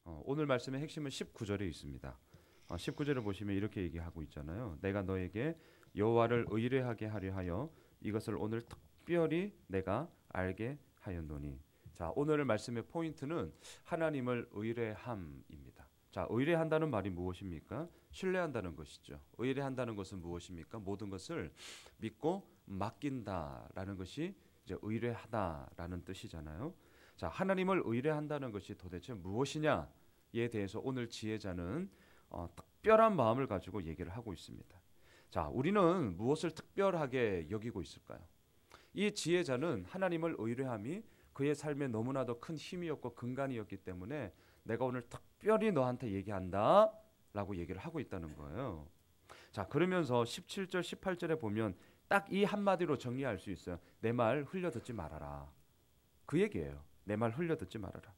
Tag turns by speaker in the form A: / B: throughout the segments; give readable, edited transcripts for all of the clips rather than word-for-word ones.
A: 오늘 말씀의 핵심은 19절에 있습니다. 19절을 보시면 이렇게 얘기하고 있잖아요. 내가 너에게 여호와를 의뢰하게 하려 하여 이것을 오늘 특별히 내가 알게 하였노니. 자, 오늘 말씀의 포인트는 하나님을 의뢰함입니다. 자, 의뢰한다는 말이 무엇입니까? 신뢰한다는 것이죠. 의뢰한다는 것은 무엇입니까? 모든 것을 믿고 맡긴다라는 것이 이제 의뢰하다라는 뜻이잖아요. 자, 하나님을 의뢰한다는 것이 도대체 무엇이냐에 대해서 오늘 지혜자는 특별한 마음을 가지고 얘기를 하고 있습니다. 자, 우리는 무엇을 특별하게 여기고 있을까요? 이 지혜자는 하나님을 의뢰함이 그의 삶에 너무나도 큰 힘이었고 근간이었기 때문에 내가 오늘 특별히 너한테 얘기한다 라고 얘기를 하고 있다는 거예요. 자, 그러면서 17절 18절에 보면 딱 이 한마디로 정리할 수 있어요. 내 말 흘려듣지 말아라. 그 얘기예요. 내 말 흘려듣지 말아라.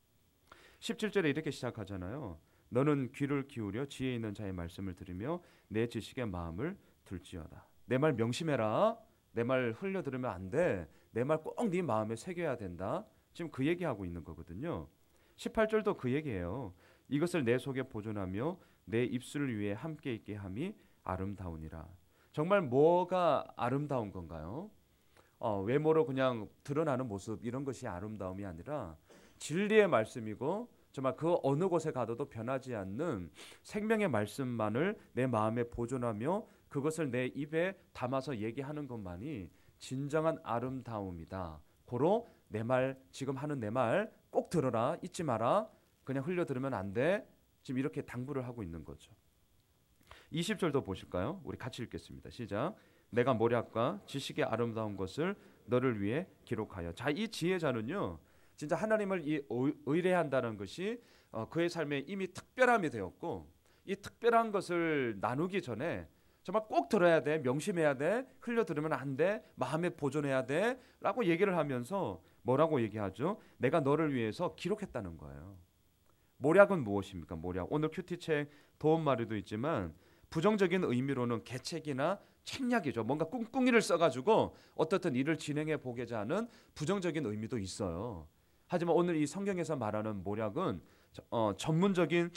A: 17절에 이렇게 시작하잖아요. 너는 귀를 기울여 지혜 있는 자의 말씀을 들으며 내 지식의 마음을 둘지어다. 내 말 명심해라. 내 말 흘려들으면 안 돼. 내 말 꼭 네 마음에 새겨야 된다. 지금 그 얘기하고 있는 거거든요. 18절도 그 얘기예요. 이것을 내 속에 보존하며 내 입술 위에 함께 있게 함이 아름다우니라. 정말 뭐가 아름다운 건가요? 외모로 그냥 드러나는 모습 이런 것이 아름다움이 아니라 진리의 말씀이고 정말 그 어느 곳에 가도 변하지 않는 생명의 말씀만을 내 마음에 보존하며 그것을 내 입에 담아서 얘기하는 것만이 진정한 아름다움이다. 고로 내 말, 지금 하는 내 말 꼭 들어라. 잊지 마라. 그냥 흘려 들으면 안 돼. 지금 이렇게 당부를 하고 있는 거죠. 20절도 보실까요? 우리 같이 읽겠습니다. 시작. 내가 모략과 지식의 아름다운 것을 너를 위해 기록하여. 자, 이 지혜자는요, 진짜 하나님을 의뢰한다는 것이 그의 삶에 이미 특별함이 되었고, 이 특별한 것을 나누기 전에 정말 꼭 들어야 돼, 명심해야 돼, 흘려 들으면 안 돼, 마음에 보존해야 돼 라고 얘기를 하면서 뭐라고 얘기하죠? 내가 너를 위해서 기록했다는 거예요. 모략은 무엇입니까? 모략. 오늘 큐티책 도움마루도 있지만 부정적인 의미로는 계책이나 책략이죠. 뭔가 꿍꿍이를 써가지고 어떻든 일을 진행해 보고자 하는 부정적인 의미도 있어요. 하지만 오늘 이 성경에서 말하는 모략은 전문적인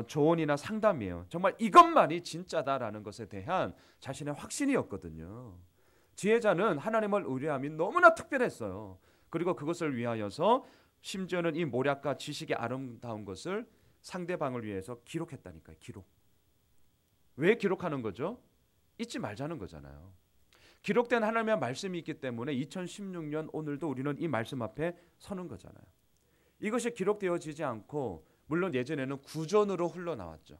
A: 조언이나 상담이에요. 정말 이것만이 진짜다라는 것에 대한 자신의 확신이었거든요. 지혜자는 하나님을 의뢰함이 너무나 특별했어요. 그리고 그것을 위하여서 심지어는 이 모략과 지식의 아름다운 것을 상대방을 위해서 기록했다니까요. 기록. 왜 기록하는 거죠? 잊지 말자는 거잖아요. 기록된 하나님의 말씀이 있기 때문에 2016년 오늘도 우리는 이 말씀 앞에 서는 거잖아요. 이것이 기록되어지지 않고 물론 예전에는 구전으로 흘러나왔죠.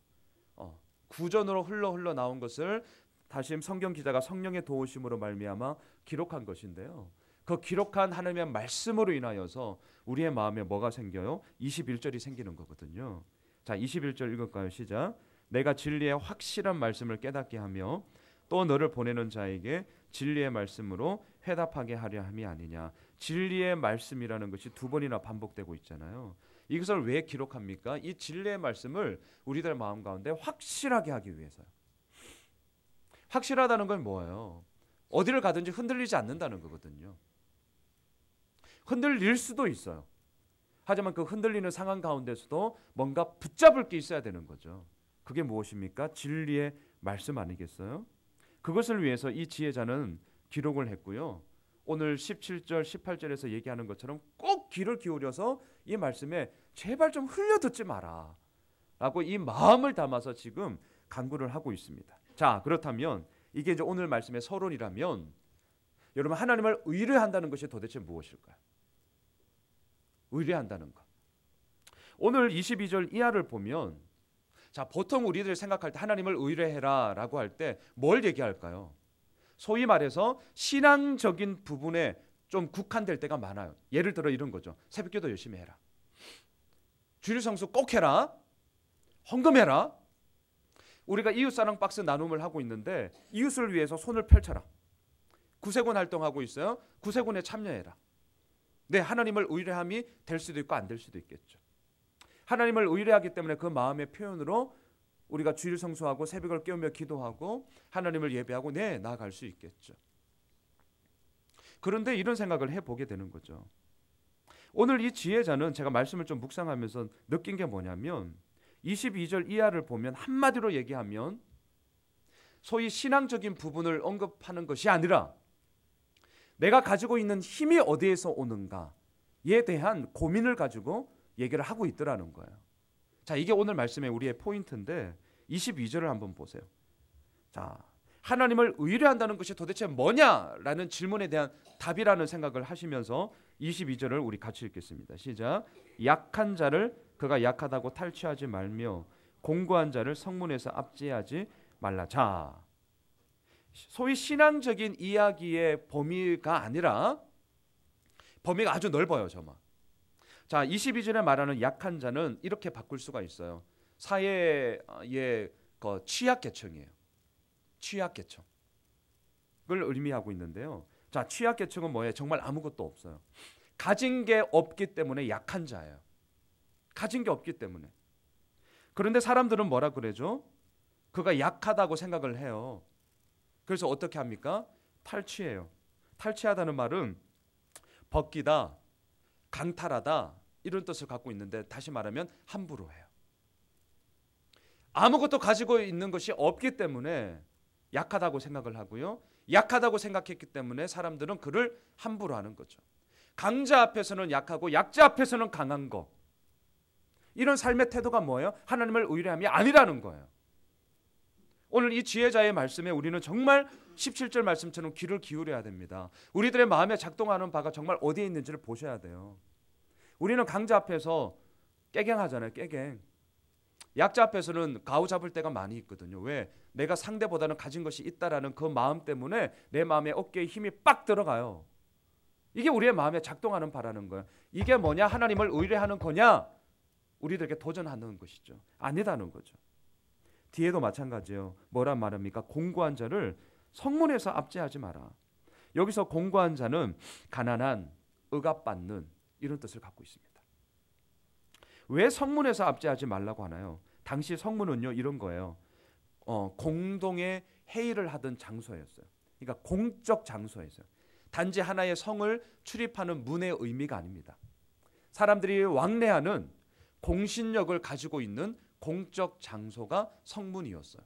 A: 구전으로 흘러나온 것을 다시 성경 기자가 성령의 도우심으로 말미암아 기록한 것인데요. 그 기록한 하나님의 말씀으로 인하여서 우리의 마음에 뭐가 생겨요? 21절이 생기는 거거든요. 자, 21절 읽을까요? 시작. 내가 진리의 확실한 말씀을 깨닫게 하며 또 너를 보내는 자에게 진리의 말씀으로 회답하게 하려 함이 아니냐. 진리의 말씀이라는 것이 두 번이나 반복되고 있잖아요. 이것을 왜 기록합니까? 이 진리의 말씀을 우리들 마음 가운데 확실하게 하기 위해서요. 확실하다는 건 뭐예요? 어디를 가든지 흔들리지 않는다는 거거든요. 흔들릴 수도 있어요. 하지만 그 흔들리는 상황 가운데서도 뭔가 붙잡을 게 있어야 되는 거죠. 그게 무엇입니까? 진리의 말씀 아니겠어요? 그것을 위해서 이 지혜자는 기록을 했고요. 오늘 17절, 18절에서 얘기하는 것처럼 꼭 귀를 기울여서 이 말씀에 제발 좀 흘려듣지 마라 라고 이 마음을 담아서 지금 간구를 하고 있습니다. 자, 그렇다면 이게 이제 오늘 말씀의 서론이라면 여러분, 하나님을 의뢰한다는 것이 도대체 무엇일까요? 의뢰한다는 것. 오늘 22절 이하를 보면 자, 보통 우리들 생각할 때 하나님을 의뢰해라 라고 할 때 뭘 얘기할까요? 소위 말해서 신앙적인 부분에 좀 국한될 때가 많아요. 예를 들어 이런 거죠. 새벽기도 열심히 해라. 주일 성수 꼭 해라. 헌금해라. 우리가 이웃사랑 박스 나눔을 하고 있는데 이웃을 위해서 손을 펼쳐라. 구세군 활동하고 있어요. 구세군에 참여해라. 네, 하나님을 의뢰함이 될 수도 있고 안 될 수도 있겠죠. 하나님을 의뢰하기 때문에 그 마음의 표현으로 우리가 주일 성수하고 새벽을 깨우며 기도하고 하나님을 예배하고 나아갈 수 있겠죠. 그런데 이런 생각을 해보게 되는 거죠. 오늘 이 지혜자는 제가 말씀을 좀 묵상하면서 느낀 게 뭐냐면 22절 이하를 보면 한마디로 얘기하면 소위 신앙적인 부분을 언급하는 것이 아니라 내가 가지고 있는 힘이 어디에서 오는가에 대한 고민을 가지고 얘기를 하고 있더라는 거예요. 자, 이게 오늘 말씀의 우리의 포인트인데 22절을 한번 보세요. 자, 하나님을 의뢰한다는 것이 도대체 뭐냐라는 질문에 대한 답이라는 생각을 하시면서 22절을 우리 같이 읽겠습니다. 시작. 약한 자를 그가 약하다고 탈취하지 말며 공고한 자를 성문에서 압제하지 말라. 자, 소위 신앙적인 이야기의 범위가 아니라 범위가 아주 넓어요. 정말. 자, 22절에 말하는 약한 자는 이렇게 바꿀 수가 있어요. 사회의 취약계층이에요. 취약계층을 의미하고 있는데요. 자, 취약계층은 뭐예요? 정말 아무것도 없어요. 가진 게 없기 때문에 약한 자예요. 가진 게 없기 때문에. 그런데 사람들은 뭐라 그러죠? 그가 약하다고 생각을 해요. 그래서 어떻게 합니까? 탈취해요. 탈취하다는 말은 벗기다, 강탈하다 이런 뜻을 갖고 있는데 다시 말하면 함부로 해요. 아무것도 가지고 있는 것이 없기 때문에 약하다고 생각을 하고요. 약하다고 생각했기 때문에 사람들은 그를 함부로 하는 거죠. 강자 앞에서는 약하고 약자 앞에서는 강한 거. 이런 삶의 태도가 뭐예요? 하나님을 의뢰함이 아니라는 거예요. 오늘 이 지혜자의 말씀에 우리는 정말 17절 말씀처럼 귀를 기울여야 됩니다. 우리들의 마음에 작동하는 바가 정말 어디에 있는지를 보셔야 돼요. 우리는 강자 앞에서 깨갱하잖아요. 깨갱. 약자 앞에서는 가오 잡을 때가 많이 있거든요. 왜? 내가 상대보다는 가진 것이 있다라는 그 마음 때문에 내 마음에 어깨에 힘이 빡 들어가요. 이게 우리의 마음에 작동하는 바라는 거예요. 이게 뭐냐? 하나님을 의뢰하는 거냐? 우리들에게 도전하는 것이죠. 아니다는 거죠. 뒤에도 마찬가지예요. 뭐란 말입니까? 공고한 자를 성문에서 압제하지 마라. 여기서 공고한 자는 가난한, 억압받는 이런 뜻을 갖고 있습니다. 왜 성문에서 압제하지 말라고 하나요? 당시 성문은요 이런 거예요. 공동의 회의를 하던 장소였어요. 그러니까 공적 장소였어요. 단지 하나의 성을 출입하는 문의 의미가 아닙니다. 사람들이 왕래하는 공신력을 가지고 있는 공적 장소가 성문이었어요.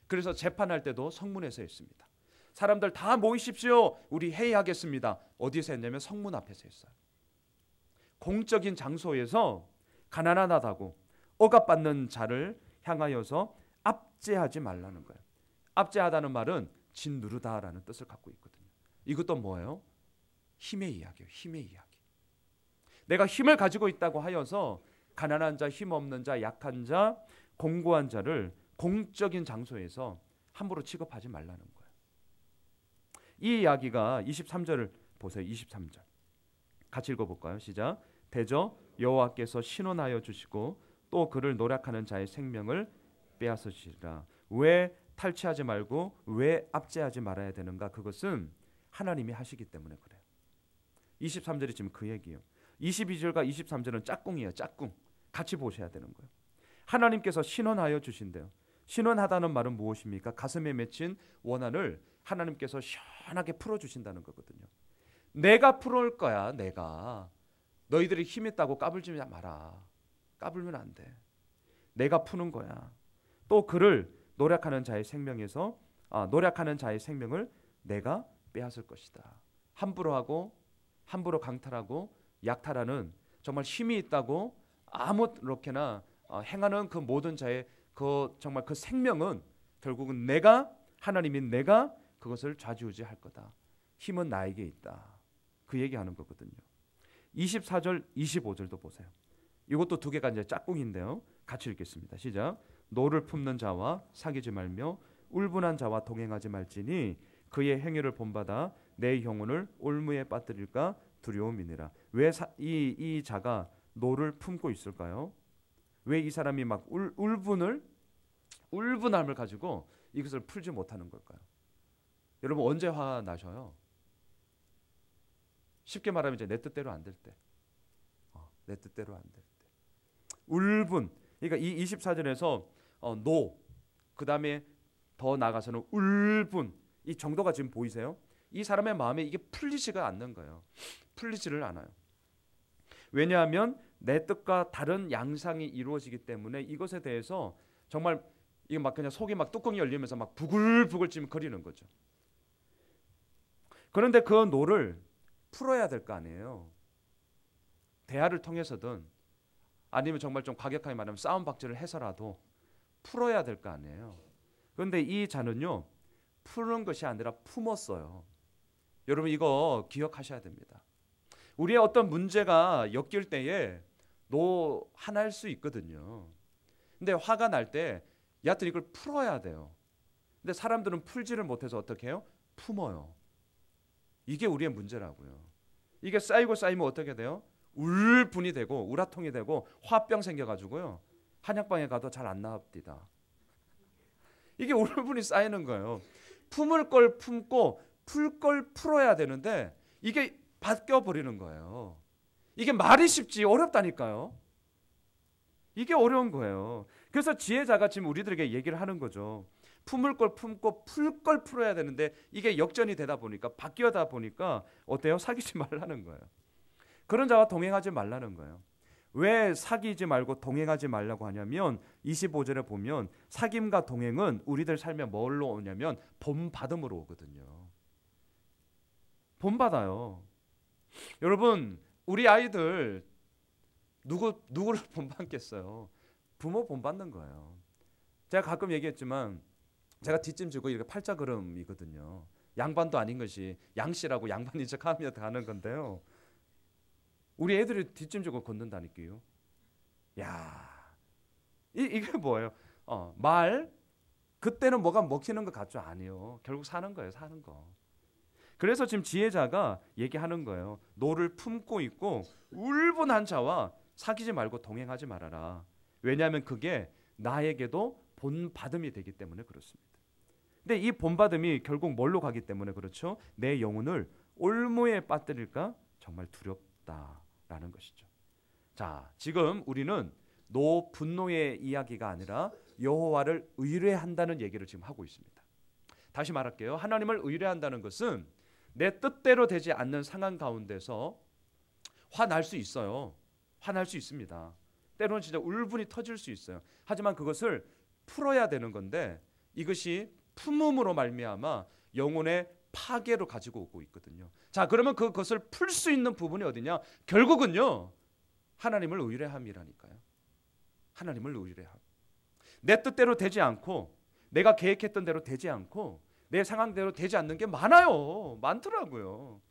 A: 그래서 재판할 때도 성문에서 했습니다. 사람들 다 모이십시오. 우리 회의하겠습니다. 어디서 했냐면 성문 앞에서 했어요. 공적인 장소에서 가난하다고 억압받는 자를 향하여서 압제하지 말라는 거예요. 압제하다는 말은 짓누르다라는 뜻을 갖고 있거든요. 이것도 뭐예요? 힘의 이야기예요. 힘의 이야기. 내가 힘을 가지고 있다고 하여서 가난한 자, 힘없는 자, 약한 자, 공고한 자를 공적인 장소에서 함부로 취급하지 말라는 거예요. 이 이야기가 23절을 보세요. 23절. 같이 읽어볼까요? 시작. 대저 여호와께서 신원하여 주시고 또 그를 노력하는 자의 생명을 빼앗으시리라. 왜 탈취하지 말고 왜 압제하지 말아야 되는가? 그것은 하나님이 하시기 때문에 그래요. 23절이 지금 그 얘기예요. 22절과 23절은 짝꿍이에요. 짝꿍. 같이 보셔야 되는 거예요. 하나님께서 신원하여 주신대요. 신원하다는 말은 무엇입니까? 가슴에 맺힌 원한을 하나님께서 시원하게 풀어주신다는 거거든요. 내가 풀어올 거야. 내가. 너희들이 힘 있다고 까불지 마라. 까불면 안 돼. 내가 푸는 거야. 또 그를 노력하는 자의 생명에서 노력하는 자의 생명을 내가 빼앗을 것이다. 함부로 하고 함부로 강탈하고 약탈하는 정말 힘이 있다고 아무렇게나 행하는 그 모든 자의 그 정말 그 생명은 결국은 내가 하나님인 내가 그것을 좌지우지할 거다. 힘은 나에게 있다. 그 얘기하는 거거든요. 24절, 25절도 보세요. 이것도 두 개가 이제 짝꿍인데요. 같이 읽겠습니다. 시작. 노를 품는 자와 사귀지 말며 울분한 자와 동행하지 말지니 그의 행위를 본받아 내 영혼을 올무에 빠뜨릴까 두려움이니라. 왜 이 자가 노를 품고 있을까요? 왜 이 사람이 막 울분함을 가지고 이것을 풀지 못하는 걸까요? 여러분 언제 화 나셔요? 쉽게 말하면 이제 내 뜻대로 안 될 때. 내 뜻대로 안 될 때. 울분. 그러니까 이 24절에서 노, 그 다음에 더 나가서는 울분. 이 정도가 지금 보이세요? 이 사람의 마음에 이게 풀리지가 않는 거예요. 풀리지를 않아요. 왜냐하면 내 뜻과 다른 양상이 이루어지기 때문에 이것에 대해서 정말 이게 막 그냥 속이 막 뚜껑이 열리면서 막 부글부글 지금 거리는 거죠. 그런데 그 노를 풀어야 될 거 아니에요. 대화를 통해서든 아니면 정말 좀 과격하게 말하면 싸움 박질을 해서라도 풀어야 될 거 아니에요. 그런데 이 자는요, 푸는 것이 아니라 품었어요. 여러분 이거 기억하셔야 됩니다. 우리의 어떤 문제가 엮일 때에 노 화날 수 있거든요. 근데 화가 날 때 여하튼 이걸 풀어야 돼요. 근데 사람들은 풀지를 못해서 어떻게 해요? 품어요. 이게 우리의 문제라고요. 이게 쌓이고 쌓이면 어떻게 돼요? 울분이 되고 우라통이 되고 화병 생겨가지고요. 한약방에 가도 잘 안 나옵니다. 이게 울분이 쌓이는 거예요. 품을 걸 품고 풀 걸 풀어야 되는데 이게 바뀌어 버리는 거예요. 이게 말이 쉽지 어렵다니까요. 이게 어려운 거예요. 그래서 지혜자가 지금 우리들에게 얘기를 하는 거죠. 품을 걸 품고 풀 걸 풀어야 되는데 이게 역전이 되다 보니까 바뀌어다 보니까 어때요? 사귀지 말라는 거예요. 그런 자와 동행하지 말라는 거예요. 왜 사귀지 말고 동행하지 말라고 하냐면 25절에 보면 사귐과 동행은 우리들 삶에 뭘로 오냐면 본받음으로 오거든요. 본받아요. 여러분 우리 아이들 누구를 본받겠어요? 부모 본받는 거예요. 제가 가끔 얘기했지만 제가 뒷짐지고 이렇게 팔자그름이거든요. 양반도 아닌 것이 양씨라고 양반인 척하며 가는 건데요. 우리 애들이 뒷짐지고 걷는다니까요. 야, 이게 뭐예요? 말 그때는 뭐가 먹히는 것 같죠? 아니요. 결국 사는 거예요. 사는 거. 그래서 지금 지혜자가 얘기하는 거예요. 노를 품고 있고 울분한 자와 사귀지 말고 동행하지 말아라. 왜냐하면 그게 나에게도 본받음이 되기 때문에 그렇습니다. 근데 이 본받음이 결국 뭘로 가기 때문에 그렇죠? 내 영혼을 올무에 빠뜨릴까 정말 두렵다라는 것이죠. 자, 지금 우리는 노 분노의 이야기가 아니라 여호와를 의뢰한다는 얘기를 지금 하고 있습니다. 다시 말할게요. 하나님을 의뢰한다는 것은 내 뜻대로 되지 않는 상황 가운데서 화날 수 있어요. 화날 수 있습니다. 때로는 진짜 울분이 터질 수 있어요. 하지만 그것을 풀어야 되는 건데 이것이 품음으로 말미암아 영혼의 파괴로 가지고 오고 있거든요. 자, 그러면 그것을 풀 수 있는 부분이 어디냐? 결국은요. 하나님을 의뢰함이라니까요. 하나님을 의뢰함. 내 뜻대로 되지 않고 내가 계획했던 대로 되지 않고 내 상황대로 되지 않는 게 많아요. 많더라고요.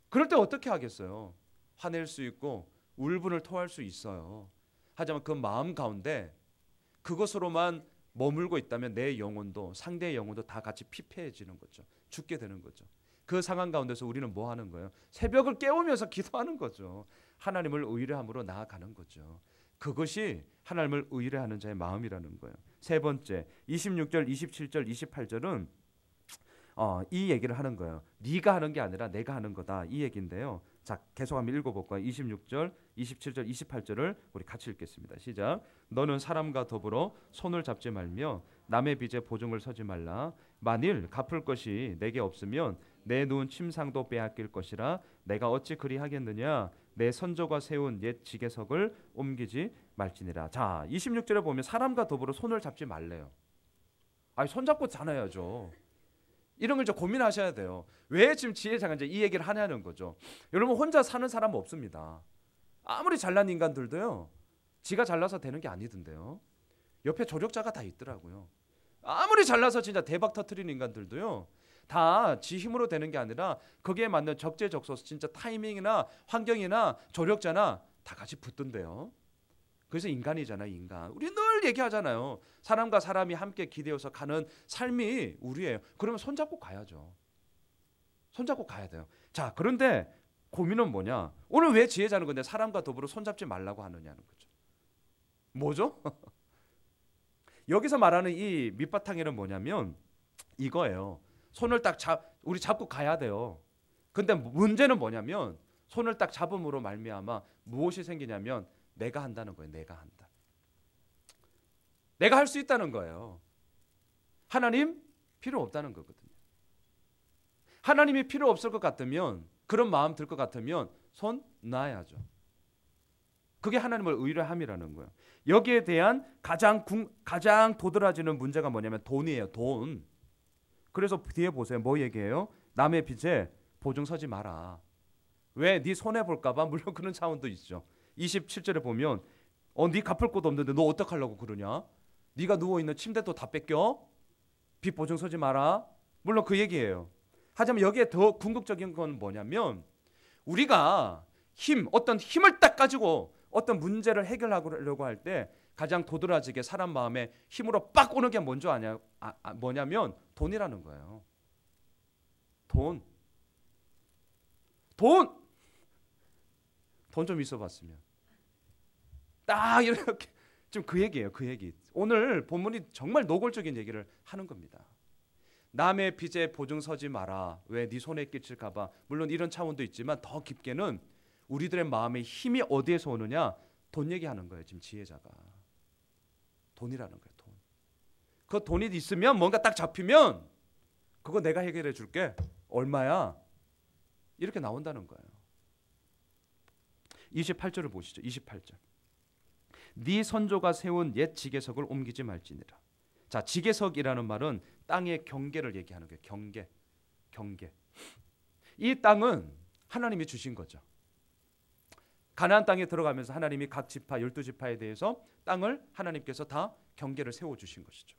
A: 그럴 때 어떻게 하겠어요? 화낼 수 있고 울분을 토할 수 있어요. 하지만 그 마음 가운데 그것으로만 머물고 있다면 내 영혼도 상대의 영혼도 다 같이 피폐해지는 거죠. 죽게 되는 거죠. 그 상황 가운데서 우리는 뭐 하는 거예요? 새벽을 깨우면서 기도하는 거죠. 하나님을 의뢰함으로 나아가는 거죠. 그것이 하나님을 의뢰하는 자의 마음이라는 거예요. 세 번째 26절, 27절, 28절은 이 얘기를 하는 거예요. 네가 하는 게 아니라 내가 하는 거다 이 얘기인데요. 자, 계속 한번 읽어볼까요? 26절, 27절, 28절을 우리 같이 읽겠습니다. 시작. 너는 사람과 더불어 손을 잡지 말며 남의 빚에 보증을 서지 말라. 만일 갚을 것이 내게 없으면 내 누운 침상도 빼앗길 것이라. 내가 어찌 그리하겠느냐. 내 선조가 세운 옛 지게석을 옮기지 말지니라. 자, 26절에 보면 사람과 더불어 손을 잡지 말래요. 아니, 손 잡고 자나야죠. 이런 걸 좀 고민하셔야 돼요. 왜 지금 지혜자가 이제 이 얘기를 하냐는 거죠. 여러분 혼자 사는 사람은 없습니다. 아무리 잘난 인간들도요. 지가 잘나서 되는 게 아니던데요. 옆에 조력자가 다 있더라고요. 아무리 잘나서 진짜 대박 터트리는 인간들도요. 다 지 힘으로 되는 게 아니라 거기에 맞는 적재적소 진짜 타이밍이나 환경이나 조력자나 다 같이 붙던데요. 그래서 인간이잖아요. 인간. 우리 늘 얘기하잖아요. 사람과 사람이 함께 기대어서 가는 삶이 우리예요. 그러면 손잡고 가야죠. 손잡고 가야 돼요. 자, 그런데 고민은 뭐냐? 오늘 왜 지혜자는 건데 사람과 더불어 손잡지 말라고 하느냐는 거죠. 뭐죠? 여기서 말하는 이 밑바탕에는 뭐냐면 이거예요. 손을 딱 우리 잡고 가야 돼요. 근데 문제는 뭐냐면 손을 딱 잡음으로 말미암아 무엇이 생기냐면 내가 한다는 거예요. 내가 한다. 내가 할 수 있다는 거예요. 하나님 필요 없다는 거거든요. 하나님이 필요 없을 것 같으면 그런 마음 들 것 같으면 손 놔야죠. 그게 하나님을 의뢰함이라는 거예요. 여기에 대한 가장 도드라지는 문제가 뭐냐면 돈이에요. 돈. 그래서 뒤에 보세요. 뭐 얘기해요? 남의 빚에 보증 서지 마라. 왜? 네 손해 볼까 봐. 물론 그런 차원도 있죠. 27절에 보면 네 갚을 것도 없는데 너 어떡하려고 그러냐? 네가 누워있는 침대도 다 뺏겨? 빚 보증 서지 마라. 물론 그 얘기예요. 하지만 여기에 더 궁극적인 건 뭐냐면 우리가 어떤 힘을 딱 가지고 어떤 문제를 해결하려고 할 때 가장 도드라지게 사람 마음에 힘으로 빡 오는 게 뭔지 아냐? 뭐냐면 돈이라는 거예요. 돈 좀 있어 봤으면 딱 이렇게 좀 그 얘기예요. 그 얘기. 오늘 본문이 정말 노골적인 얘기를 하는 겁니다. 남의 빚에 보증 서지 마라. 왜? 네 손에 끼칠까 봐. 물론 이런 차원도 있지만 더 깊게는 우리들의 마음의 힘이 어디에서 오느냐? 돈 얘기하는 거예요. 지금 지혜자가. 돈이라는 거예요. 돈. 그 돈이 있으면 뭔가 딱 잡히면 그거 내가 해결해 줄게. 얼마야? 이렇게 나온다는 거예요. 28절을 보시죠. 28절. 네 선조가 세운 옛 지계석을 옮기지 말지니라. 자, 지계석이라는 말은 땅의 경계를 얘기하는 거예요. 경계. 이 땅은 하나님이 주신 거죠. 가나안 땅에 들어가면서 하나님이 각 지파 12지파에 대해서 땅을 하나님께서 다 경계를 세워주신 것이죠.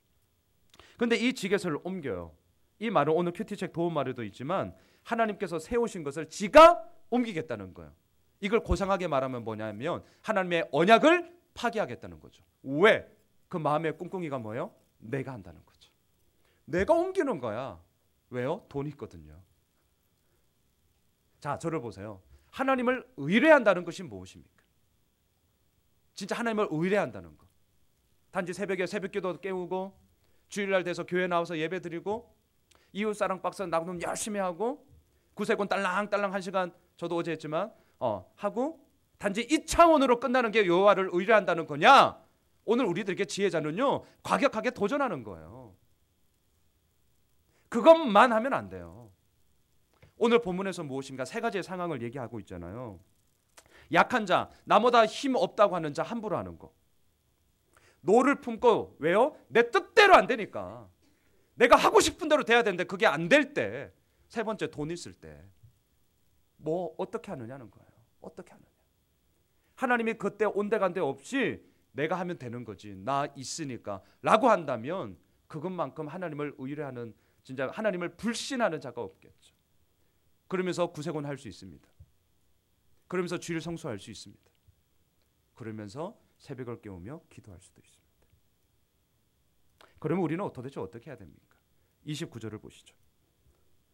A: 그런데 이 지계석을 옮겨요. 이 말은 오늘 큐티책 도움 말에도 있지만 하나님께서 세우신 것을 지가 옮기겠다는 거예요. 이걸 고상하게 말하면 뭐냐면 하나님의 언약을 파기하겠다는 거죠. 왜? 그 마음의 꿍꿍이가 뭐예요? 내가 한다는 거죠. 내가 옮기는 거야. 왜요? 돈이 있거든요. 자, 저를 보세요. 하나님을 의뢰한다는 것이 무엇입니까? 진짜 하나님을 의뢰한다는 것. 단지 새벽에 새벽기도 깨우고 주일날 돼서 교회 나와서 예배 드리고 이웃사랑 박사 나눔 열심히 하고 구세군 딸랑딸랑 1시간 저도 어제 했지만 하고 단지 이 차원으로 끝나는 게 여호와를 의뢰한다는 거냐? 오늘 우리들에게 지혜자는요 과격하게 도전하는 거예요. 그것만 하면 안 돼요. 오늘 본문에서 무엇인가 세 가지의 상황을 얘기하고 있잖아요. 약한 자, 나보다 힘 없다고 하는 자 함부로 하는 거. 노를 품고 왜요? 내 뜻대로 안 되니까. 내가 하고 싶은 대로 돼야 되는데 그게 안 될 때. 세 번째, 돈 있을 때. 뭐 어떻게 하느냐는 거예요. 어떻게 하느냐. 하나님이 그때 온데간데 없이 내가 하면 되는 거지. 나 있으니까 라고 한다면 그것만큼 하나님을 의뢰하는 진짜 하나님을 불신하는 자가 없겠죠. 그러면서 구세군 할 수 있습니다. 그러면서 주일 성수할 수 있습니다. 그러면서 새벽을 깨우며 기도할 수도 있습니다. 그러면 우리는 도대체 어떻게 해야 됩니까? 29절을 보시죠.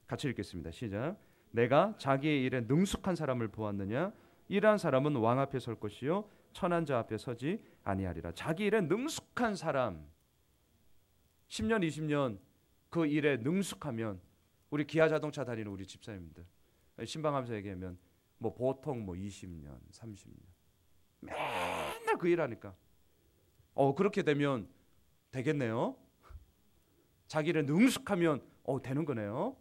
A: 같이 읽겠습니다. 시작. 내가 자기의 일에 능숙한 사람을 보았느냐? 이러한 사람은 왕 앞에 설 것이요 천한 자 앞에 서지 아니하리라. 자기 일에 능숙한 사람 10년 20년 그 일에 능숙하면 우리 기아자동차 다니는 우리 집사님들 신방하면서 얘기하면 뭐 보통 뭐 20년 30년 맨날 그 일하니까 그렇게 되면 되겠네요. 자기 일에 능숙하면 되는 거네요.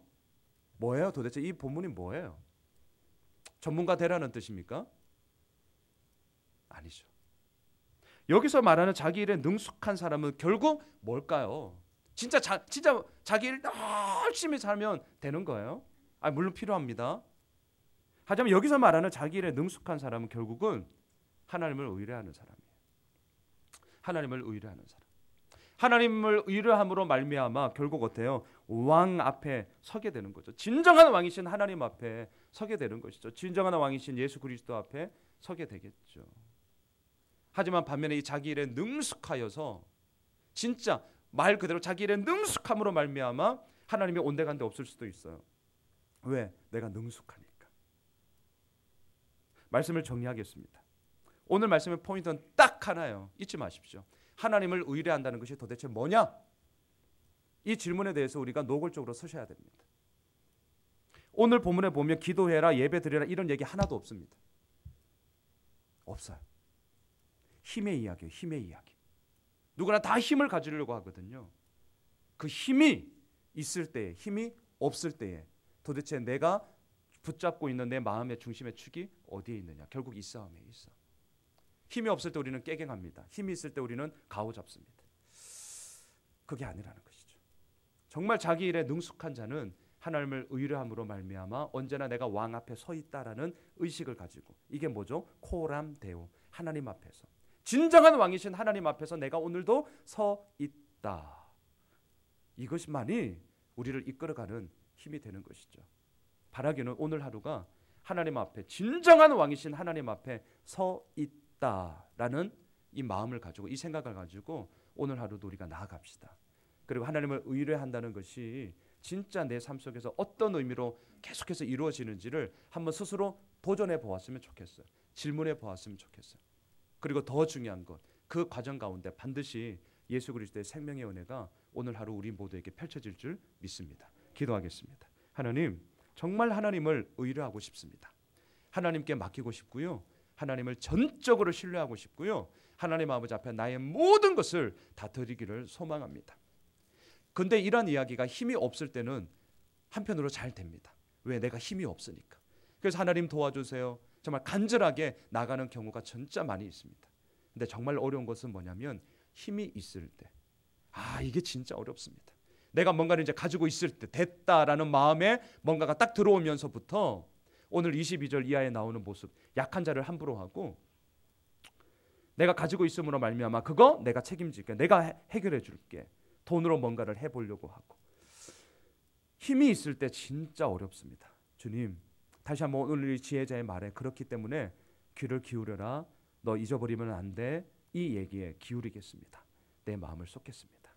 A: 뭐예요? 도대체 이 본문이 뭐예요? 전문가 되라는 뜻입니까? 아니죠. 여기서 말하는 자기 일에 능숙한 사람은 결국 뭘까요? 진짜 자기 일 열심히 살면 되는 거예요? 물론 필요합니다. 하지만 여기서 말하는 자기 일에 능숙한 사람은 결국은 하나님을 의뢰하는 사람이에요. 하나님을 의뢰하는 사람. 하나님을 의뢰함으로 말미암아 결국 어때요? 왕 앞에 서게 되는 거죠. 진정한 왕이신 하나님 앞에 서게 되는 것이죠. 진정한 왕이신 예수 그리스도 앞에 서게 되겠죠. 하지만 반면에 이 자기 일에 능숙하여서 진짜 말 그대로 자기 일에 능숙함으로 말미암아 하나님이 온데간데 없을 수도 있어요. 왜? 내가 능숙하니까. 말씀을 정리하겠습니다. 오늘 말씀의 포인트는 딱 하나예요. 잊지 마십시오. 하나님을 의뢰한다는 것이 도대체 뭐냐? 이 질문에 대해서 우리가 노골적으로 서셔야 됩니다. 오늘 본문에 보면 기도해라, 예배드려라 이런 얘기 하나도 없습니다. 없어요. 힘의 이야기예요. 힘의 이야기. 누구나 다 힘을 가지려고 하거든요. 그 힘이 있을 때에, 힘이 없을 때에 도대체 내가 붙잡고 있는 내 마음의 중심의 축이 어디에 있느냐? 결국 이 싸움이에요. 이 싸움. 힘이 없을 때 우리는 깨갱합니다. 힘이 있을 때 우리는 가오잡습니다. 그게 아니라는 것이죠. 정말 자기 일에 능숙한 자는 하나님을 의뢰함으로 말미암아 언제나 내가 왕 앞에 서 있다라는 의식을 가지고, 이게 뭐죠? 코람 데오, 하나님 앞에서, 진정한 왕이신 하나님 앞에서 내가 오늘도 서 있다. 이것만이 우리를 이끌어가는 힘이 되는 것이죠. 바라기는 오늘 하루가 하나님 앞에, 진정한 왕이신 하나님 앞에 서 있다라는 이 마음을 가지고, 이 생각을 가지고 오늘 하루도 우리가 나아갑시다. 그리고 하나님을 의뢰한다는 것이 진짜 내 삶 속에서 어떤 의미로 계속해서 이루어지는지를 한번 스스로 도전해 보았으면 좋겠어요. 질문해 보았으면 좋겠어요. 그리고 더 중요한 것, 그 과정 가운데 반드시 예수 그리스도의 생명의 은혜가 오늘 하루 우리 모두에게 펼쳐질 줄 믿습니다. 기도하겠습니다. 하나님, 정말 하나님을 의뢰하고 싶습니다. 하나님께 맡기고 싶고요. 하나님을 전적으로 신뢰하고 싶고요. 하나님 아버지 앞에 나의 모든 것을 다 드리기를 소망합니다. 근데 이런 이야기가 힘이 없을 때는 한편으로 잘 됩니다. 왜? 내가 힘이 없으니까. 그래서 하나님 도와주세요. 정말 간절하게 나가는 경우가 진짜 많이 있습니다. 근데 정말 어려운 것은 뭐냐면 힘이 있을 때, 이게 진짜 어렵습니다. 내가 뭔가를 이제 가지고 있을 때 됐다라는 마음에 뭔가가 딱 들어오면서부터 오늘 22절 이하에 나오는 모습, 약한 자를 함부로 하고 내가 가지고 있음으로 말미암아 그거 내가 책임질게, 내가 해결해 줄게, 돈으로 뭔가를 해보려고 하고, 힘이 있을 때 진짜 어렵습니다. 주님, 다시 한번 오늘 이 지혜자의 말에, 그렇기 때문에 귀를 기울여라, 너 잊어버리면 안 돼, 이 얘기에 기울이겠습니다. 내 마음을 쏟겠습니다.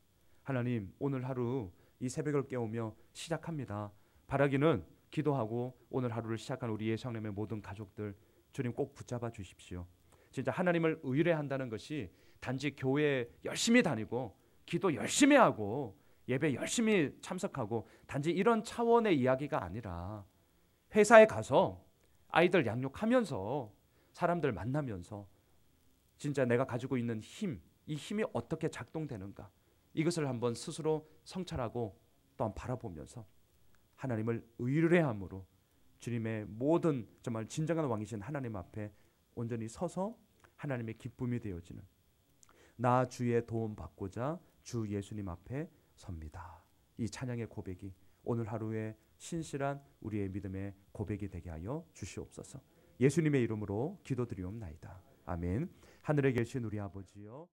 A: 하나님, 오늘 하루 이 새벽을 깨우며 시작합니다. 바라기는 기도하고 오늘 하루를 시작한 우리 예성렘의 모든 가족들, 주님 꼭 붙잡아 주십시오. 진짜 하나님을 의뢰한다는 것이 단지 교회 열심히 다니고 기도 열심히 하고 예배 열심히 참석하고 단지 이런 차원의 이야기가 아니라, 회사에 가서 아이들 양육하면서 사람들 만나면서 진짜 내가 가지고 있는 힘, 이 힘이 어떻게 작동되는가, 이것을 한번 스스로 성찰하고 또한 바라보면서 하나님을 의뢰함으로 주님의 모든 정말 진정한 왕이신 하나님 앞에 온전히 서서 하나님의 기쁨이 되어지는, 나 주의 도움 받고자 주 예수님 앞에 섭니다. 이 찬양의 고백이 오늘 하루의 신실한 우리의 믿음의 고백이 되게 하여 주시옵소서. 예수님의 이름으로 기도드리옵나이다. 아멘. 하늘에 계신 우리 아버지여,